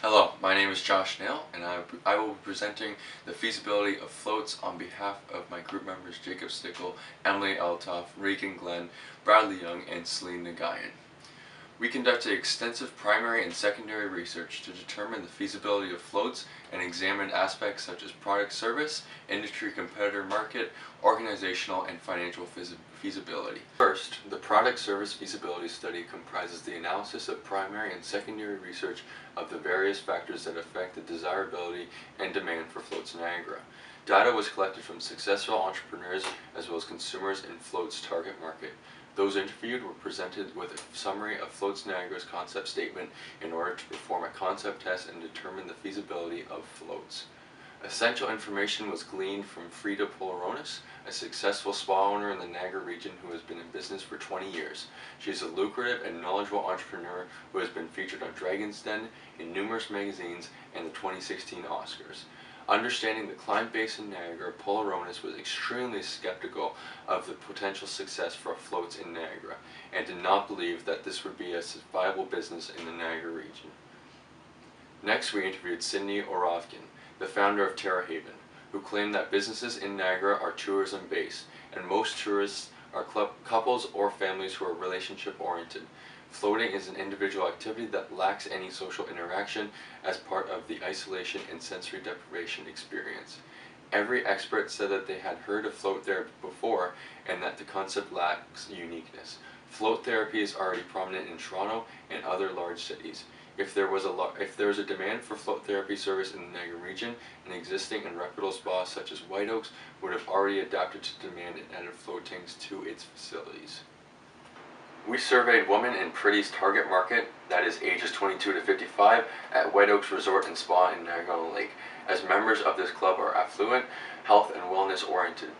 Hello, my name is Josh Nail, and I will be presenting the feasibility of Floatz on behalf of my group members Jacob Stickle, Emily Eltoff, Regan Glenn, Bradley Young, and Celine Nagayan. We conducted extensive primary and secondary research to determine the feasibility of Floatz and examined aspects such as product service, industry competitor market, organizational, and financial feasibility. First, the product service feasibility study comprises the analysis of primary and secondary research of the various factors that affect the desirability and demand for Floatz Niagara. Data was collected from successful entrepreneurs as well as consumers in Floatz target market. Those interviewed were presented with a summary of Floatz Niagara's concept statement in order to perform a concept test and determine the feasibility of Floatz. Essential information was gleaned from Frida Polaronis, a successful spa owner in the Niagara region who has been in business for 20 years. She is a lucrative and knowledgeable entrepreneur who has been featured on Dragon's Den, in numerous magazines, and the 2016 Oscars. Understanding the client base in Niagara, Polaronis was extremely skeptical of the potential success for Floatz in Niagara, and did not believe that this would be a viable business in the Niagara region. Next, we interviewed Sydney Oravkin, the founder of Terra Haven, who claimed that businesses in Niagara are tourism-based, and most tourists are couples or families who are relationship-oriented. Floating is an individual activity that lacks any social interaction as part of the isolation and sensory deprivation experience. Every expert said that they had heard of float therapy before and that the concept lacks uniqueness. Float therapy is already prominent in Toronto and other large cities. If there was a demand for float therapy service in the Niagara region, an existing and reputable spa such as White Oaks would have already adapted to demand and added float tanks to its facilities. We surveyed women in Pretty's target market, that is ages 22 to 55, at White Oaks Resort and Spa in Niagara-on-the-Lake, as members of this club are affluent, health and wellness oriented,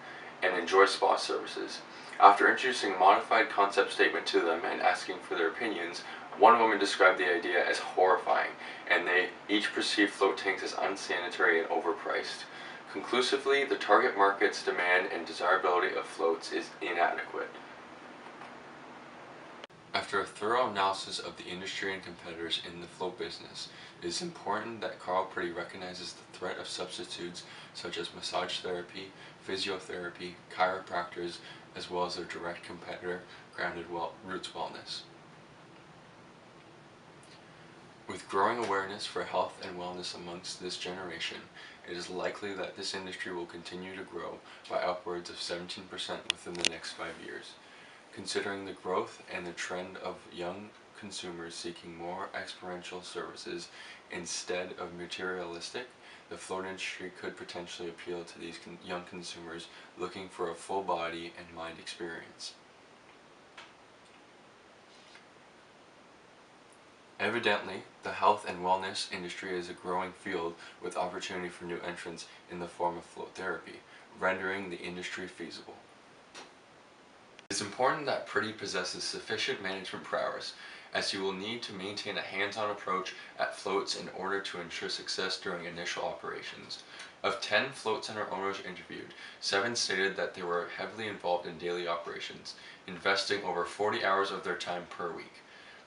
and enjoy spa services. After introducing a modified concept statement to them and asking for their opinions, one woman described the idea as horrifying, and they each perceived float tanks as unsanitary and overpriced. Conclusively, the target market's demand and desirability of floats is inadequate. After a thorough analysis of the industry and competitors in the float business, it is important that Carl Pretty recognizes the threat of substitutes such as massage therapy, physiotherapy, chiropractors, as well as their direct competitor, Grounded Roots Wellness. With growing awareness for health and wellness amongst this generation, it is likely that this industry will continue to grow by upwards of 17% within the next 5 years. Considering the growth and the trend of young consumers seeking more experiential services instead of materialistic, the float industry could potentially appeal to these young consumers looking for a full body and mind experience. Evidently, the health and wellness industry is a growing field with opportunity for new entrants in the form of float therapy, rendering the industry feasible. It is important that Pretty possesses sufficient management prowess, as you will need to maintain a hands-on approach at floats in order to ensure success during initial operations. Of 10 float center owners interviewed, 7 stated that they were heavily involved in daily operations, investing over 40 hours of their time per week.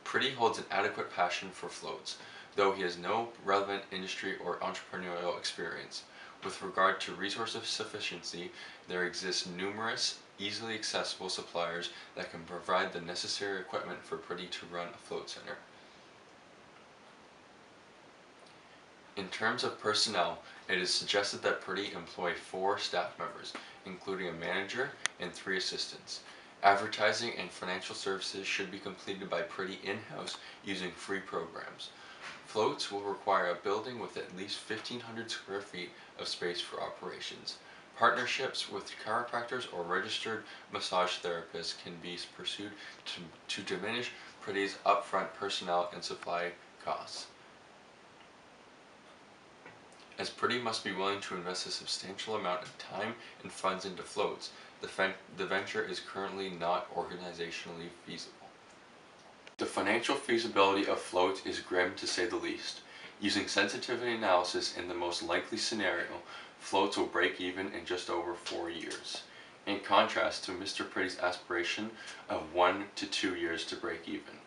Pretty holds an adequate passion for floats, though he has no relevant industry or entrepreneurial experience. With regard to resource sufficiency, there exist numerous easily accessible suppliers that can provide the necessary equipment for Pretty to run a float center. In terms of personnel, it is suggested that Pretty employ 4 staff members, including a manager and 3 assistants. Advertising and financial services should be completed by Pretty in-house using free programs. Floats will require a building with at least 1,500 square feet of space for operations. Partnerships with chiropractors or registered massage therapists can be pursued to diminish Pretty's upfront personnel and supply costs, as Pretty must be willing to invest a substantial amount of time and funds into floats. The venture is currently not organizationally feasible. The financial feasibility of floats is grim to say the least. Using sensitivity analysis in the most likely scenario, floats will break even in just over 4 years, in contrast to Mr. Pretty's aspiration of 1 to 2 years to break even.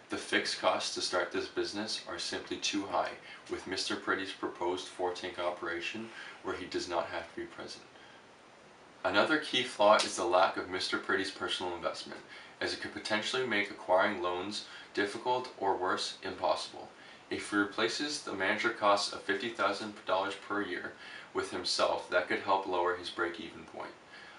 The fixed costs to start this business are simply too high, with Mr. Pretty's proposed 4-tank operation where he does not have to be present. Another key flaw is the lack of Mr. Pretty's personal investment, as it could potentially make acquiring loans difficult or worse, impossible. If he replaces the manager costs of $50,000 per year with himself, that could help lower his break-even point.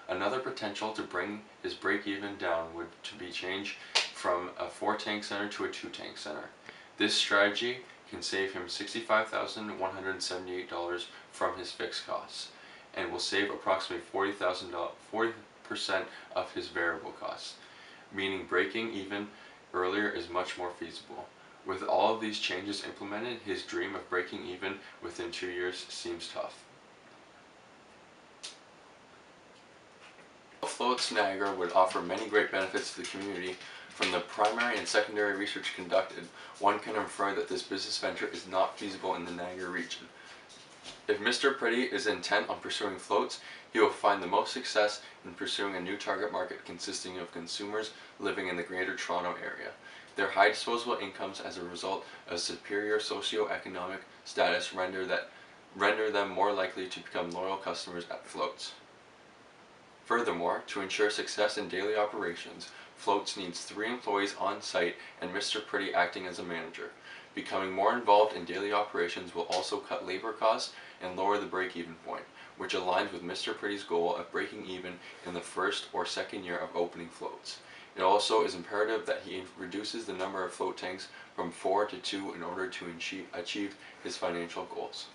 Another potential to bring his break-even down would to be change from a 4-tank center to a 2-tank center. This strategy can save him $65,178 from his fixed costs, and will save approximately $40% of his variable costs, meaning breaking even earlier is much more feasible. With all of these changes implemented, his dream of breaking even within 2 years seems tough. Floatz Niagara would offer many great benefits to the community. From the primary and secondary research conducted, one can infer that this business venture is not feasible in the Niagara region. If Mr. Pretty is intent on pursuing floats, he will find the most success in pursuing a new target market consisting of consumers living in the Greater Toronto Area. Their high disposable incomes as a result of superior socio-economic status render them more likely to become loyal customers at Floatz. Furthermore, to ensure success in daily operations, Floatz needs 3 employees on site and Mr. Pretty acting as a manager. Becoming more involved in daily operations will also cut labor costs and lower the break-even point, which aligns with Mr. Pretty's goal of breaking even in the first or second year of opening Floatz. It also is imperative that he reduces the number of float tanks from 4 to 2 in order to achieve his financial goals.